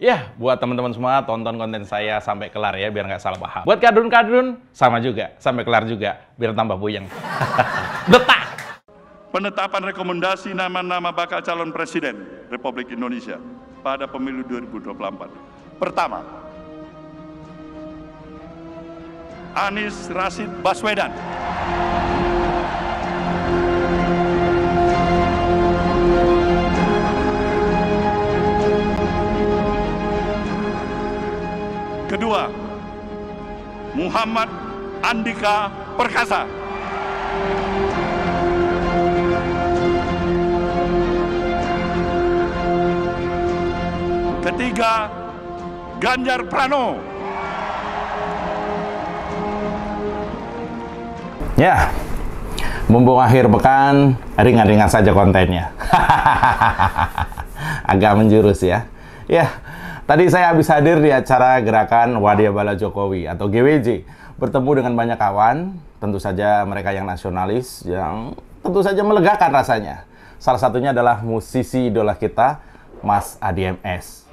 Ya, buat teman-teman semua, tonton konten saya sampai kelar ya, biar nggak salah paham. Buat kadrun-kadrun, sama juga, sampai kelar juga, biar tambah puyeng. Detak! Penetapan rekomendasi nama-nama bakal calon presiden Republik Indonesia pada pemilu 2024. Pertama, Anies Rashid Baswedan. Kedua, Muhammad Andika Perkasa. Ketiga, Ganjar Pranowo. Ya, mumpung akhir pekan, ringan-ringan saja kontennya. Agak menjurus ya. Ya, tadi saya habis hadir di acara Gerakan Wadia Bala Jokowi atau GWJ. Bertemu dengan banyak kawan, tentu saja mereka yang nasionalis, yang tentu saja melegakan rasanya. Salah satunya adalah musisi idola kita, Mas Adi MS.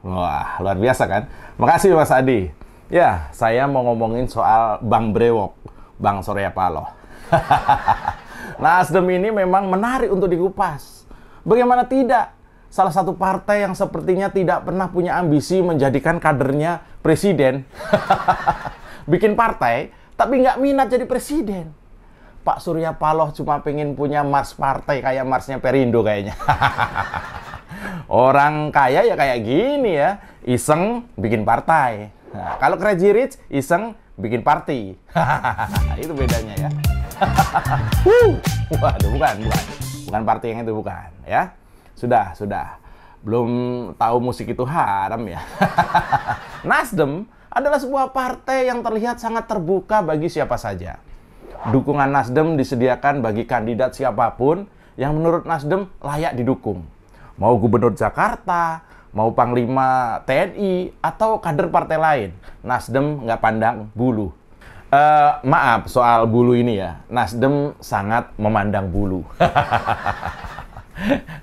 Wah, luar biasa kan? Makasih Mas Adi. Ya, saya mau ngomongin soal Bang Brewok, Bang Surya Paloh. Nasdem ini memang menarik untuk dikupas. Bagaimana tidak? Salah satu partai yang sepertinya tidak pernah punya ambisi menjadikan kadernya presiden. Bikin partai, tapi nggak minat jadi presiden. Pak Surya Paloh cuma pengen punya mars partai kayak marsnya Perindo kayaknya. Orang kaya ya kayak gini ya, iseng bikin partai. Nah, kalau Crazy Rich, iseng bikin party. Itu bedanya ya. Waduh, bukan party yang itu, bukan ya. Sudah. Belum tahu musik itu haram ya. Nasdem adalah sebuah partai yang terlihat sangat terbuka bagi siapa saja. Dukungan Nasdem disediakan bagi kandidat siapapun yang menurut Nasdem layak didukung. Mau gubernur Jakarta, mau panglima TNI, atau kader partai lain. Nasdem nggak pandang bulu. Maaf soal bulu ini ya. Nasdem sangat memandang bulu.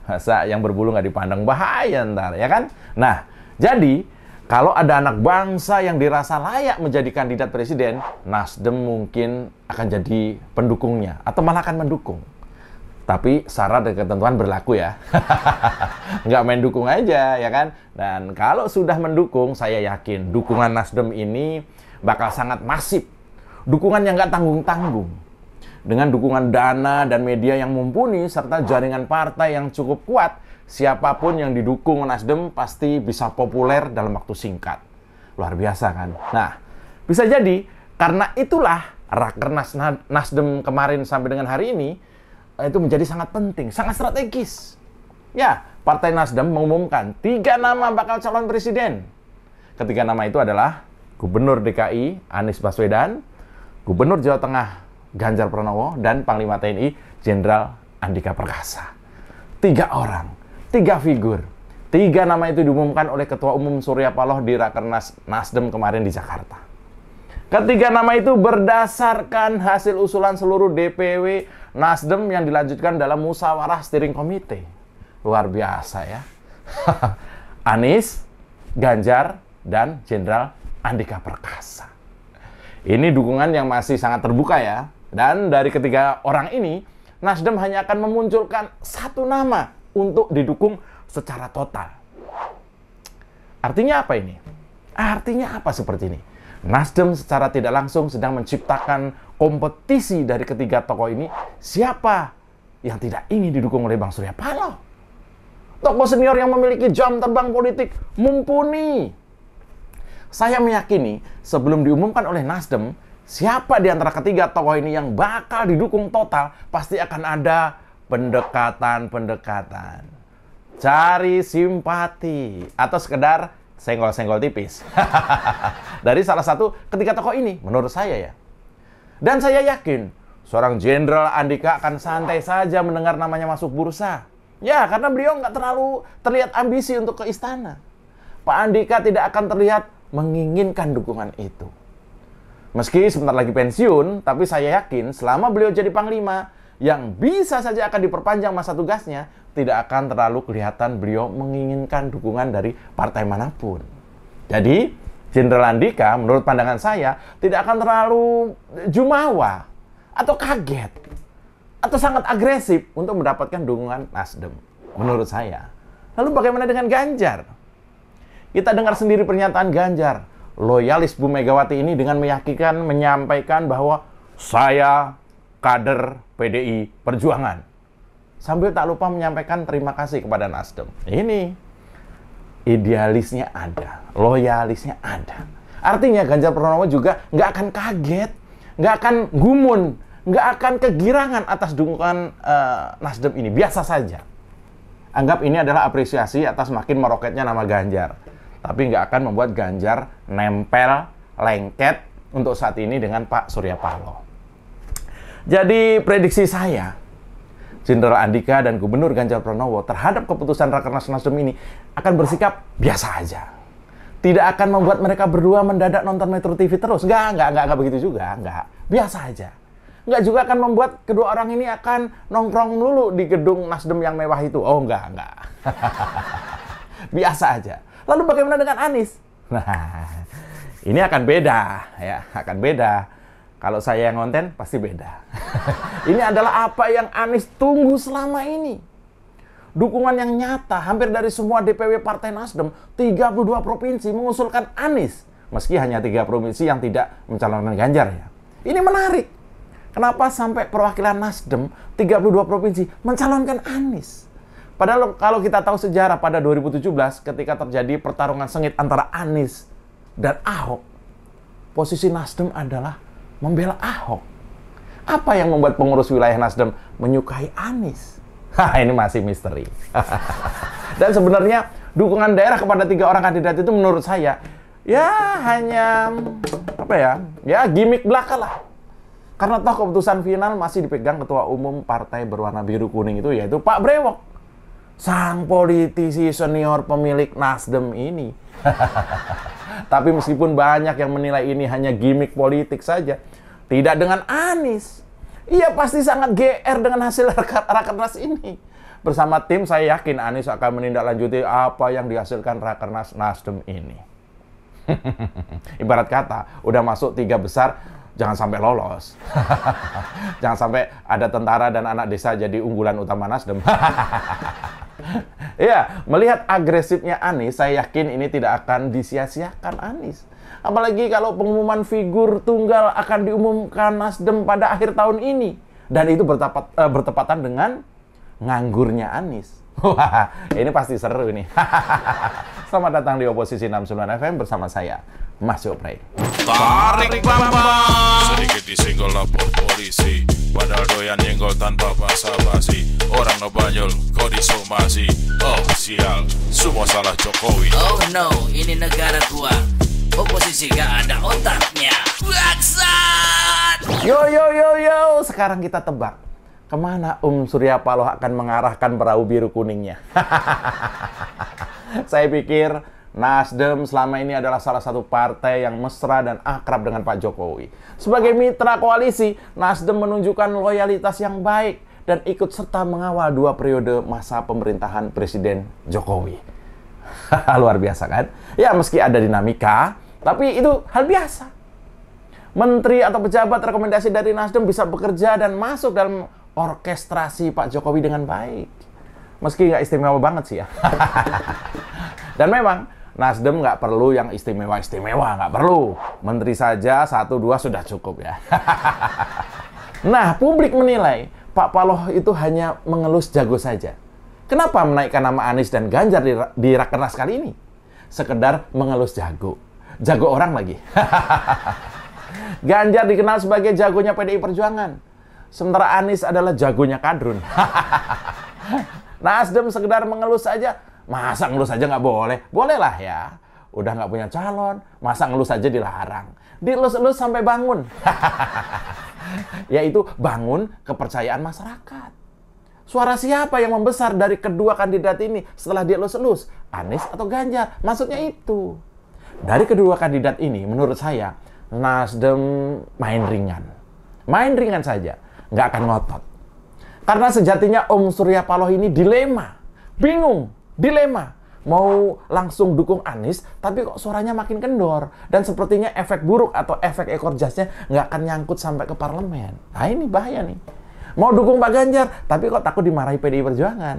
Masa yang berbulu nggak dipandang, bahaya ntar, ya kan? Nah, jadi kalau ada anak bangsa yang dirasa layak menjadi kandidat presiden, Nasdem mungkin akan jadi pendukungnya, atau malah akan mendukung. Tapi syarat dan ketentuan berlaku ya. Nggak main dukung aja, ya kan? Dan kalau sudah mendukung, saya yakin dukungan Nasdem ini bakal sangat masif. Dukungan yang nggak tanggung-tanggung. Dengan dukungan dana dan media yang mumpuni, serta jaringan partai yang cukup kuat, siapapun yang didukung Nasdem pasti bisa populer dalam waktu singkat. Luar biasa kan? Nah, bisa jadi karena itulah Rakernas Nasdem kemarin sampai dengan hari ini itu menjadi sangat penting, sangat strategis. Ya, Partai Nasdem mengumumkan 3 nama bakal calon presiden. Ketiga nama itu adalah Gubernur DKI Anies Baswedan, Gubernur Jawa Tengah Ganjar Pranowo, dan Panglima TNI Jenderal Andika Perkasa. 3 orang, 3 figur. 3 nama itu diumumkan oleh Ketua Umum Surya Paloh di Rakernas Nasdem kemarin di Jakarta. Ketiga nama itu berdasarkan hasil usulan seluruh DPW Nasdem yang dilanjutkan dalam musyawarah steering komite. Luar biasa ya. Anies, Ganjar, dan Jenderal Andika Perkasa. Ini dukungan yang masih sangat terbuka ya. Dan dari ketiga orang ini, Nasdem hanya akan memunculkan 1 nama untuk didukung secara total. Artinya apa ini? Artinya apa seperti ini? Nasdem secara tidak langsung sedang menciptakan kompetisi dari ketiga tokoh ini. Siapa yang tidak ingin didukung oleh Bang Surya Paloh? Tokoh senior yang memiliki jam terbang politik mumpuni. Saya meyakini sebelum diumumkan oleh Nasdem, siapa di antara ketiga tokoh ini yang bakal didukung total, pasti akan ada pendekatan-pendekatan. Cari simpati atau sekedar senggol-senggol tipis. Dari salah satu ketiga tokoh ini, menurut saya ya. Dan saya yakin, seorang Jenderal Andika akan santai saja mendengar namanya masuk bursa. Ya, karena beliau nggak terlalu terlihat ambisi untuk ke istana. Pak Andika tidak akan terlihat menginginkan dukungan itu. Meski sebentar lagi pensiun, tapi saya yakin selama beliau jadi panglima, yang bisa saja akan diperpanjang masa tugasnya, tidak akan terlalu kelihatan beliau menginginkan dukungan dari partai manapun. Jadi, Jenderal Andika menurut pandangan saya tidak akan terlalu jumawa atau kaget atau sangat agresif untuk mendapatkan dukungan Nasdem, menurut saya. Lalu bagaimana dengan Ganjar? Kita dengar sendiri pernyataan Ganjar, loyalis Bu Megawati ini dengan meyakinkan menyampaikan bahwa saya kader PDI Perjuangan. Sambil tak lupa menyampaikan terima kasih kepada Nasdem. Ini idealisnya ada, loyalisnya ada. Artinya Ganjar Pranowo juga nggak akan kaget, nggak akan gumun, nggak akan kegirangan atas dukungan Nasdem ini. Biasa saja. Anggap ini adalah apresiasi atas makin meroketnya nama Ganjar. Tapi nggak akan membuat Ganjar nempel, lengket untuk saat ini dengan Pak Surya Paloh. Jadi prediksi saya, Jenderal Andika dan Gubernur Ganjar Pranowo terhadap keputusan Rakernas Nasdem ini akan bersikap biasa aja. Tidak akan membuat mereka berdua mendadak nonton Metro TV terus. Nggak begitu juga. Nggak. Biasa aja. Nggak juga akan membuat kedua orang ini akan nongkrong dulu di gedung Nasdem yang mewah itu. Oh, nggak. Biasa aja. Lalu bagaimana dengan Anies? Nah, ini akan beda. Ya, akan beda. Kalau saya yang ngonten, pasti beda. Ini adalah apa yang Anies tunggu selama ini. Dukungan yang nyata, hampir dari semua DPW Partai Nasdem, 32 provinsi mengusulkan Anies. Meski hanya 3 provinsi yang tidak mencalonkan Ganjar ya. Ini menarik. Kenapa sampai perwakilan Nasdem, 32 provinsi, mencalonkan Anies? Padahal kalau kita tahu sejarah pada 2017, ketika terjadi pertarungan sengit antara Anies dan Ahok, posisi Nasdem adalah membela Ahok. Apa yang membuat pengurus wilayah Nasdem menyukai Anies? Ini masih misteri. Dan sebenarnya dukungan daerah kepada 3 orang kandidat itu menurut saya ya hanya gimmick belaka lah. Karena toh keputusan final masih dipegang Ketua Umum Partai Berwarna Biru Kuning itu, yaitu Pak Brewok, sang politisi senior pemilik Nasdem ini. Tapi meskipun banyak yang menilai ini hanya gimmick politik saja, tidak dengan Anies. Ia pasti sangat GR dengan hasil Rakernas ini. Bersama tim saya yakin Anies akan menindaklanjuti apa yang dihasilkan Rakernas Nasdem ini. Ibarat kata, udah masuk 3 besar, jangan sampai lolos. Jangan sampai ada tentara dan anak desa jadi unggulan utama Nasdem. Ya, melihat agresifnya Anies, saya yakin ini tidak akan disia-siakan Anies. Apalagi kalau pengumuman figur tunggal akan diumumkan Nasdem pada akhir tahun ini. Dan itu bertepatan dengan nganggurnya Anies. Wah, ini pasti seru ini. Selamat datang di Oposisi 69 FM bersama saya, Mas Jopray. Tarik bambang, sedikit disenggol lapor polisi, padahal doyan nyenggol tanpa basa-basi. Orang ngebanyol, kok disomasi. Oh sial, semua salah Jokowi. Oh no, ini negara gua. Oposisi gak ada otaknya. Bangsat! Yo, sekarang kita tebak. Kemana Surya Paloh akan mengarahkan perahu biru kuningnya? Saya pikir Nasdem selama ini adalah salah satu partai yang mesra dan akrab dengan Pak Jokowi. Sebagai mitra koalisi, Nasdem menunjukkan loyalitas yang baik dan ikut serta mengawal 2 periode masa pemerintahan Presiden Jokowi. Luar biasa kan? Ya, meski ada dinamika, tapi itu hal biasa. Menteri atau pejabat rekomendasi dari Nasdem bisa bekerja dan masuk dalam orkestrasi Pak Jokowi dengan baik. Meski nggak istimewa banget sih ya. Dan memang Nasdem nggak perlu yang istimewa-istimewa, nggak perlu. Menteri saja 1-2 sudah cukup ya. Nah, publik menilai Pak Paloh itu hanya mengelus jago saja. Kenapa menaikkan nama Anies dan Ganjar di Rakernas kali ini? Sekedar mengelus jago. Jago orang lagi. Ganjar dikenal sebagai jagonya PDI Perjuangan. Sementara Anies adalah jagonya kadrun. Nasdem sekedar mengelus saja. Masa ngelus aja nggak boleh? Boleh lah ya. Udah nggak punya calon, masa ngelus aja dilarang? Dilus-elus sampai bangun. Yaitu bangun kepercayaan masyarakat. Suara siapa yang membesar dari kedua kandidat ini setelah dia elus-elus? Anies atau Ganjar? Maksudnya itu. Dari kedua kandidat ini, menurut saya, Nasdem main ringan. Main ringan saja. Nggak akan ngotot. Karena sejatinya Om Surya Paloh ini dilema, bingung, dilema. Mau langsung dukung Anies, tapi kok suaranya makin kendor. Dan sepertinya efek buruk atau efek ekor jasnya nggak akan nyangkut sampai ke parlemen. Nah ini bahaya nih. Mau dukung Pak Ganjar, tapi kok takut dimarahi PDI Perjuangan.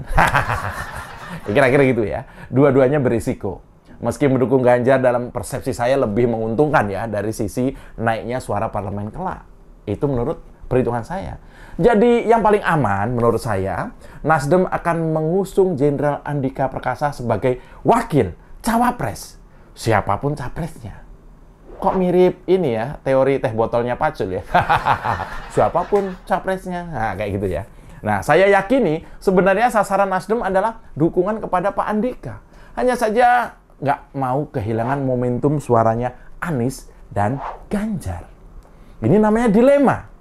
Kira-kira gitu ya. Dua-duanya berisiko. Meski mendukung Ganjar dalam persepsi saya lebih menguntungkan ya dari sisi naiknya suara parlemen kelak. Itu menurut perhitungan saya. Jadi yang paling aman menurut saya, Nasdem akan mengusung Jenderal Andika Perkasa sebagai wakil cawapres. Siapapun capresnya. Kok mirip ini ya, teori teh botolnya Pacul ya. Siapapun capresnya. Nah, kayak gitu ya. Nah, saya yakini sebenarnya sasaran Nasdem adalah dukungan kepada Pak Andika. Hanya saja nggak mau kehilangan momentum suaranya Anies dan Ganjar. Ini namanya dilema.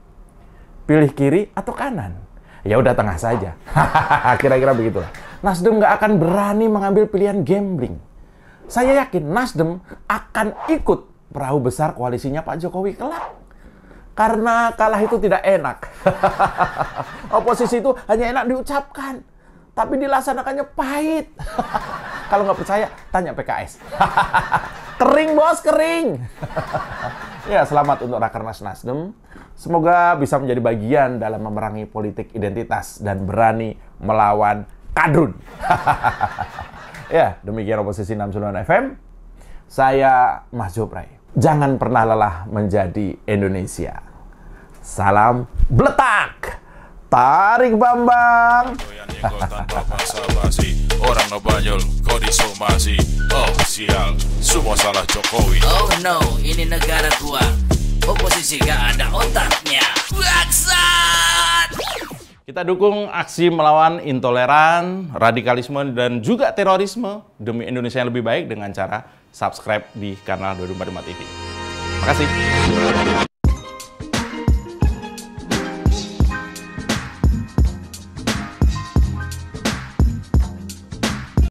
Pilih kiri atau kanan? Ya udah tengah saja. Kira-kira begitulah. Nasdem nggak akan berani mengambil pilihan gambling. Saya yakin Nasdem akan ikut perahu besar koalisinya Pak Jokowi kelak. Karena kalah itu tidak enak. Oposisi itu hanya enak diucapkan, tapi dilaksanakannya pahit. Kalau nggak percaya, tanya PKS. Kering bos, kering. Ya, selamat untuk Rakernas Nasdem. Semoga bisa menjadi bagian dalam memerangi politik identitas dan berani melawan kadrun. Ya, demikian Oposisi 69 FM. Saya Mas Jopray. Jangan pernah lelah menjadi Indonesia. Salam beletak. Tarik Bambang. Tanpa basa-basi, orang ngebanyol kau disomasi. Oh sial, semua salah Jokowi. Oh no, ini negara gua. Oposisi gak ada otaknya. Bangsat! Kita dukung aksi melawan intoleran, radikalisme, dan juga terorisme demi Indonesia yang lebih baik dengan cara subscribe di kanal 24 TV. Terima kasih.